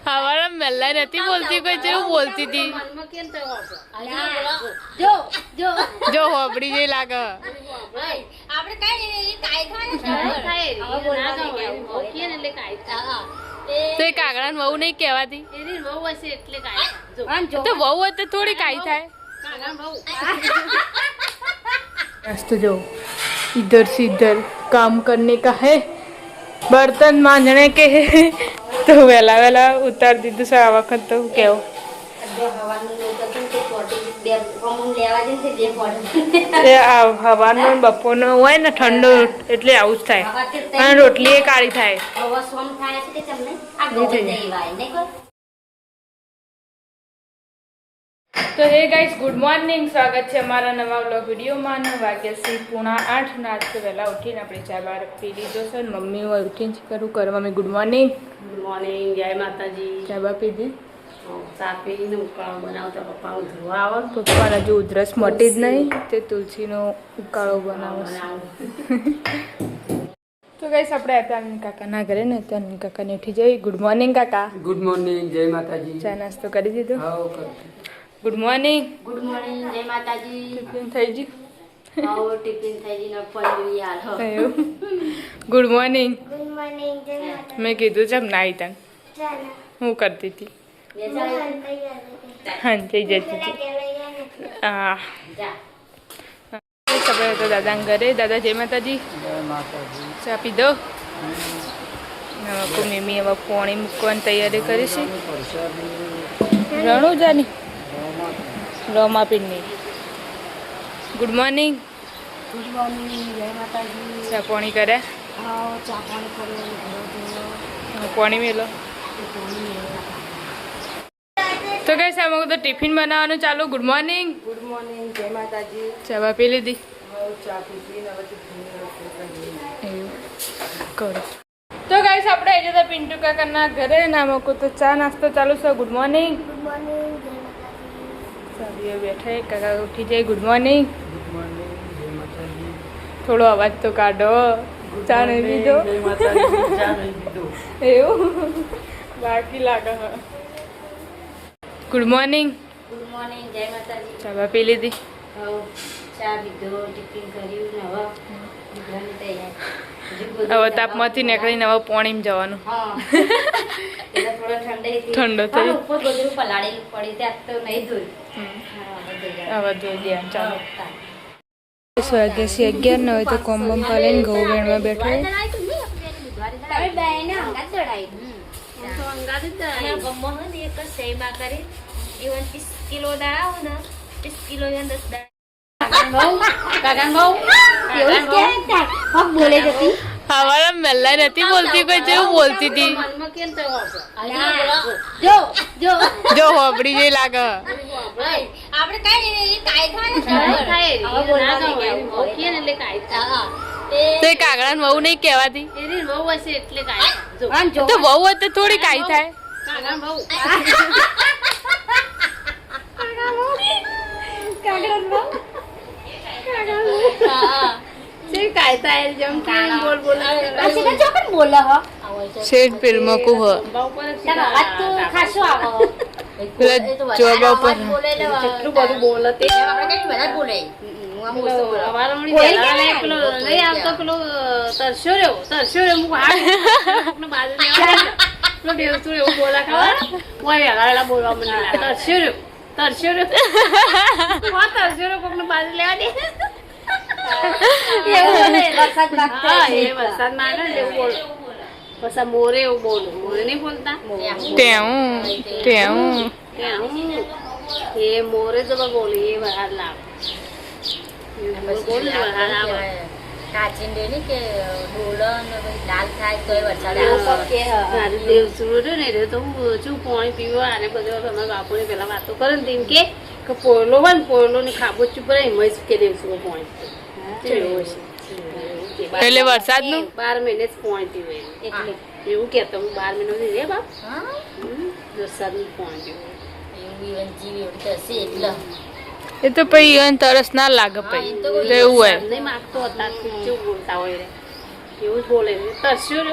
हमारा मेला नहीं बोलती कोई जो बोलती थी जो होबड़ी जे लागे तो कागड़ा वहू नहीं कहवाती तो वहू है तो थोड़ी काई थाय तो जो इधर से इधर काम करने का है बर्तन मांजने के है तो वेला वेला उतार दीधु से आ वखत तो केव हवानो बपोरनो होय ने ठंडो એટલે આવું જ થાય અને રોટલી એ કાળી થાય तो हे गाइस गुड मॉर्निंग स्वागत है हमारा नवा व्लॉग वीडियो में वाग्या से 7:30 ने आज तो वहेला उठीने अपनी चा बार पी लीधो छे मम्मी और उठीने करूँ करवा में गुड मॉर्निंग जय माताजी चा बा पीधी चा पीने उकाळो बनावता पप्पा धोवा आवे पप्पा जो उधरस मटी ज नहीं ते तुलसी नो उकाळो बनावे तो गाइस આપણે હતા અનિલ કાકા ના ઘરે ને તો અનિલ કાકા ને ઉઠી જઈ ગુડ મોર્નિંગ કાકા गुड मॉर्निंग जय माताजी ચા નાસ્તો કરી દીધો आओ कर गुड मॉर्निंग जय माताजी ટિફિન થઈ ગઈ आओ टिफिन થઈ ગઈ પંજરી હાલ હો થયું गुड मॉर्निंग गुड मॉर्निंग जय माता मैं कीधું જબ ના આવી તને जाना હું करती थी हाँ થઈ જતી હતી सब तो दादा घरे दादा जय माताजी जय माताजी चा पी दो को मम्मी अब पानी मूकवा तैयारी करी रणुजानी रोमा पिन्नी गुड मॉर्निंग जय माताजी चा पानी करे आओ चा पानी करो पानी मेलो तो कैसे हम तो टिफिन बनावा चालू गुड मॉर्निंग जय माताजी चाबा पी लीधी चा पीने अब टिफिन करो तो गाइस આપણે આજે તો પિન્ટુ કાકાના ઘરે ના મકો તો ચા નાસ્તો ચાલુ છે ગુડ મોર્નિંગ गुड मॉर्निंग जय माता સાબીએ બેઠા કાકા ઉઠી જાય ગુડ મોર્નિંગ गुड मॉर्निंग जय माताजी થોડો અવાજ તો કાઢો ચા નહીં પીધો जय माताजी चा नहीं पीधो એવું બાકી લાગે હ ગુડ મોર્નિંગ जय माताजी ચાબા પી લીધી आओ चा पीधो टिफिन કર્યું ને હવે દીકરાની તૈયારી હવે તાપમાંથી નીકળીને હવે પાણીમાં જવાનું હા એટલે થોડો ઠંડે ઠંડો થઈ. ઉપર બધું પલાળેલું પડી ત્યાં તો નહીં ધોઈ હવે જોઈ દે ચાલો 10 વાગ્યા છે 11 ને હવે તો કોમ્બમ પાલીને ઘઉં વેણવા બેઠો તમે બેને અંગાત દડાઈ એવું કે હક બોલે જતી हमारा मेला नहीं बोलती कोई जो बोलती थी જો જો जो होबड़ी जे लागे આપણે કઈ કાઈ થાય तो कागड़ा वहू नहीं कहवाती तो वहू है तो थोड़ी काई थाय પછી તો ચોકન બોલે હ शेड फिल्म को हो તારો અવાજ તો ખાસો આવે જોબા પર કેટલું બધું બોલે તે આપણે કઈ બધા બોલે અવારમણી વેલા પેલો નહીં આવતો પેલો તરસ્યો રહ્યો હું હાથ બાજુ પેલો દેવતું એવું બોલા ખબર ઓય વેલા બોલવા મને તરસ્યો રહ્યો કોકને બાજુ લેવા દે એવું ને વરસાદ હા એ વરસાદ માં આવે ને એવું બોલ પછી મોરે એવું બોલ મોરે નહીં બોલતા તેવું એ મોરે તો બોલે એ વરસાદ લાવે બોલ ને વરસાદ આવે કાચિંડે ની કે ડોલન દાલ થાય તોય વરસાદ આવે મારું દેવ સુરો ને રે તો હું ઓછું પાણી પીવા અને બધું અમારા બાપુને પેલા વાતો કરે ને તેમ કે પોયલો હોય ને પોયલો ની ખાબો ચૂપ રહે એમ જ કે દેવ સુરો પાણી એટલે વરસાદ નું 12 મહિને જ પાણી પીવે એટલે એવું કેતો હું 12 મહિનો રે બાપ વરસાદ નું પાણી પીવે એ તો પછી તરસ ના લાગે પછી તો એવું હોય નહીં માગતો હતા કેવું બોલતા હોય રે એવું જ બોલે છે તરસ્યો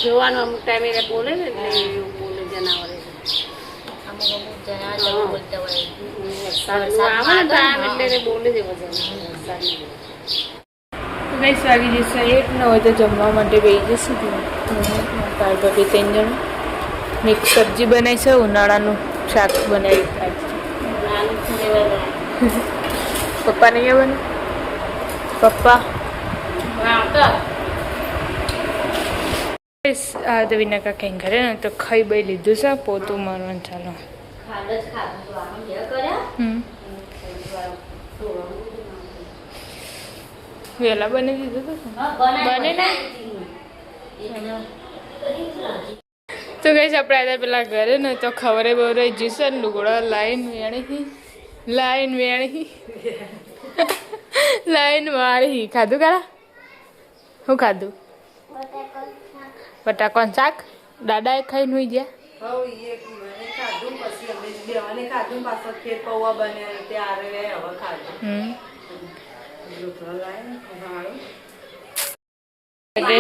જોવાનું અમુક ટાઈમે એટલે બોલે ને એટલે એવું બોલે જનાવરે અમુક જણા જેવું બોલતા હોય આવે ને ટાઈમ એટલે એને બોલે છે બધા ગઈ વાગી જશે 1 ન હોય તો જમવા માટે બેસી જશે તાર ભાભી 3 જણ મિક્સ સબ્જી બનાવી છે ઉનાળાનું શાક બનાવી પપ્પા નહીં આવે પપ્પા તો વિના કાકા ઘરે ને તો ખાઈ બાઈ લીધું છે પોતું મારવાનું ચાલો ખાડ જ ખાધું તો આમ જે કર્યા વહેલા બની દીધું તો બને ને તો ગઈ આપણે આવ્યા પેલા ઘરે ને તો ખબરે બવરે જશે ને લુગડા લાઈન વાળી ખાધું કારા શું ખાધું બટાકાનું શાક દાદાએ ખાઈને હોઈ ગયા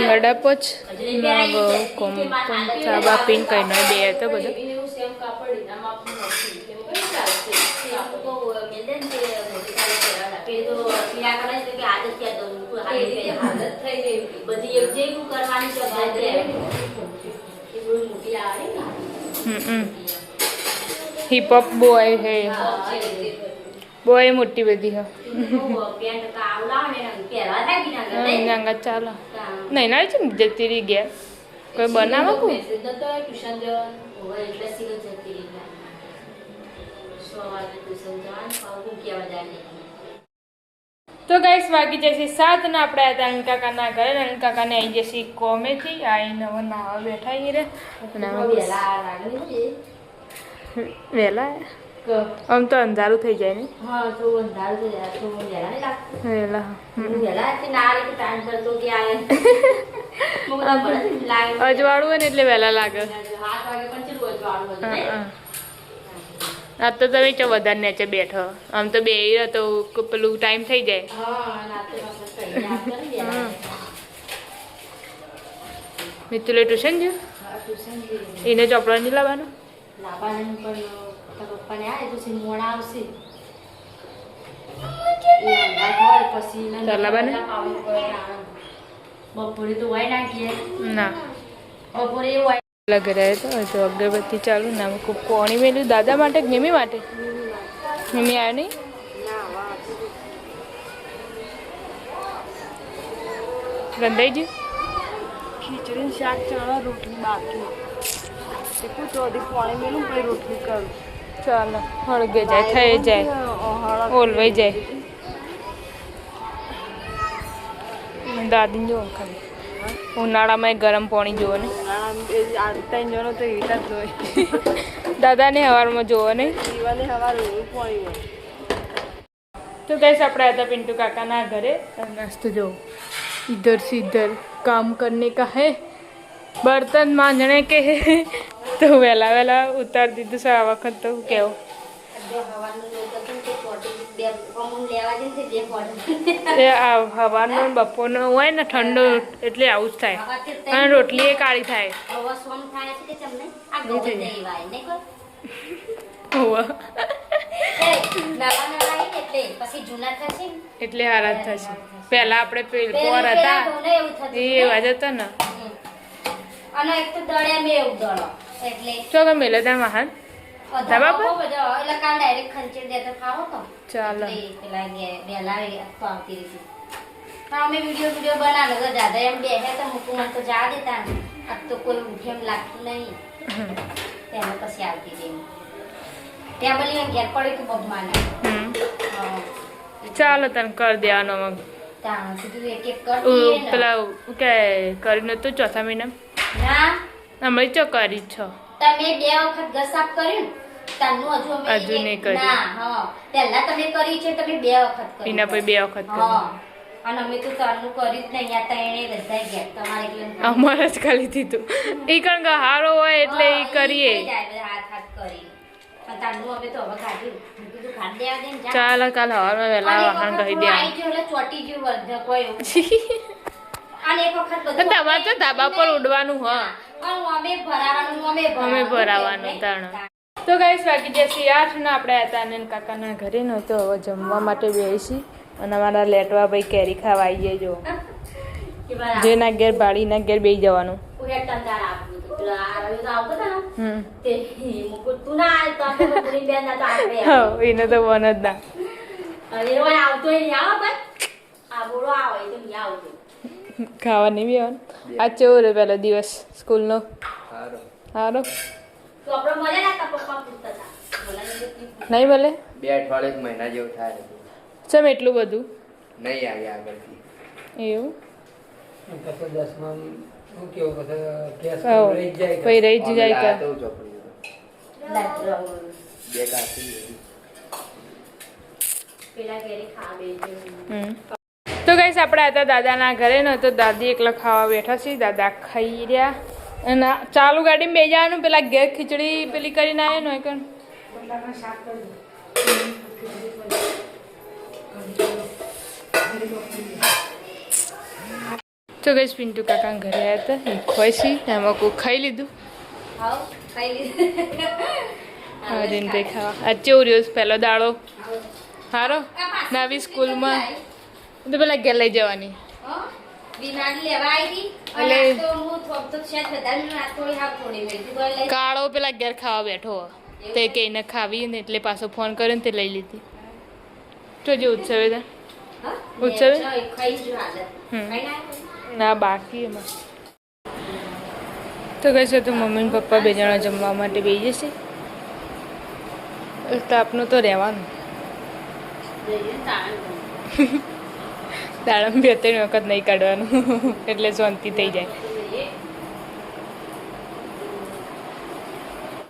હડા પોચ ચા બાપીને કઈ નો બે તો બધું હિપહોપ બોય હે બોય મોટી બધી હા ચાલો નહીં ના છે ને જતી રહી ગયા કોઈ બનાવો કો તો ગાઈસ વાગી જશે 7 ને આપણે આવ્યા અનિલ કાકાના ઘરે અનિલ કાકાને આવી જશે કોમેથી આવીને હવે નાવા બેઠા રે વહેલા આમ તો અંધારું થઈ જાય ને અજવાળું હોય ને એટલે વહેલા લાગે આ તો તમે ચો વધારે નીચે બેઠો આમ તો બે તો પેલું ટાઈમ થઈ જાય મિતુલે ટ્યુશન જો એને ચોપડા નહીં લાવવાનું પપ્પાને આવે પછી મોડા આવશે બપોરે તો વાય નાખીએ ના બપોરે એવું લગે રહે તો અગરબત્તી ચાલુ ને અમે ખૂબ કોણી મેલ્યું દાદા માટે કે નિમી માટે નિમી આવ્યો નહીં ગંધાઈજી ખીચડી શાક ચણા રોટલી બાકી તો પાણી મેલું પછી રોટલી કરું ચાલો હળગે જાય થઈ જાય ઓલવાઈ જાય દાદીને જોવો ખાલી ઉનાળામાં ગરમ પાણી જોવો ને જણો તો એવી જ જોઈએ દાદાને સવારમાં જોવો નહીં પીવાને સવાર એવું પાણી હોય तो कैसे अपने आया था पिंटू काका ना घरे नाश्तो जो इधर से इधर काम करने का है बर्तन मांजने के है तो वेला वेला उतार दीधું છે આ વખત તો કેવું એ આ હવાનો બપોરનો હોય ને ઠંડો એટલે આવું જ થાય અને રોટલી એ કાળી થાય એટલે હારા જ થશે પહેલા આપણે પેલપોર હતા એ એવા જ હતા ને અને એક તો દળે મે એવું દળો એટલે તો કે મેલે તા મહાન ધબા પર એટલે કાલ ડાયરેક્ટ ખંચેર દેતા ખાવો તો ચાલો પેલા બેલા તો આવતી રહી હા અમે વિડિયો બનાવો તો દાદા એમ બેહે તો મૂકું મન તો જા દેતા આ તો કોઈ ઉઠે એમ લાગતું નહીં તેમાં પછી આવતી રહી ત્યાં બોલી ઘેર પડી તો બગમાને ચાલો તને કરી દેવાનો મગ ત્યાં સીધું એક એક કરી દે પેલા કે કરી નતું ચોથા મહિના ના અમે ચો કરી છો તમે બે વખત ગસાપ કર્યું તાનું હજુ અમે હજુ નહીં કર્યું. ના હા પહેલા તમે કરી છે તમે બે વખત કરી એના પછી 2 વખત કરી હા અને અમે તો તાનું કર્યું જ નહીં આ તણે બધા ગયા તમારે એટલે અમારે જ ખાલી દીધું એ કારણ કે હારો હોય એટલે એ કરીએ હાથ હાથ કરી પણ તાનું અમે તો હવે કાઢ્યું મેં કીધું ખાડ દેવા દે ને જા ચાલો કાલ હવારમાં વહેલા વાહન કહી દે આવી ગયું એટલે ચોટી ગયું વર્ધ કોઈ અને એક વખત બધું તમારે તો ધાબા પર ઉડવાનું હ અને અમે ભરાવાનું અમે ભરાવાનું તાણ તો ગાઈસ વાગી જશે 8 ને આપણે હતા ને કાકાના ઘરે ન તો હવે જમવા માટે બેસી અને અમારા લેટવા ભાઈ કેરી ખાવા આવીએ જો જેના ઘેર ભાડીના ઘેર બેસી જવાનું હા એને તો વન જ ના ખાવા નહીં બી આવવાનું આ ચેવો રે પેલો દિવસ સ્કૂલનો સારો નહીં ભલે 2 અઠવાડિયે મહિના જેવું થાય ચમ એટલું બધું નહીં આવી આગળથી એવું પછી 10માં શું કેવું પછી ગેસ હવ રહી જ જાય પછી રહી જ જાય અમે કે લાયા તો ચોપડી 2 કાચી તો ગાઈસ આપણે હતા દાદાના ઘરે ન તો દાદી એકલા ખાવા બેઠા છે દાદા ખાઈ રહ્યા અને ચાલુ ગાડીમાં બેસી જવાનું પેલા ઘેર ખીચડી પેલી કરીને આવે ને કણ તો ગાઈસ પિન્ટુ કાકા ઘરે આવ્યા હતા ખોઈશી એમાં કોઈ ખાઈ લીધું હરીનભાઈ ખાવા આ ચોર્યો પહેલો દાડો સારો નવી સ્કૂલમાં તો પેલા ઘેર લઈ જવાની કાળો પેલા ઘેર ખાવા બેઠો તે કઈને ખાવી ને એટલે પાછો ફોન કર્યો ને તે લઈ લીધી તો જે ઉત્સવે ઉત્સવે ના બાકી એમાં તો કહેશે તો મમ્મી ને પપ્પા 2 જણા જમવા માટે બેસી જશે તાપનું તો રહેવાનું દાડમ 2-3 વખત નહીં કાઢવાનું એટલે શાંતિ થઈ જાય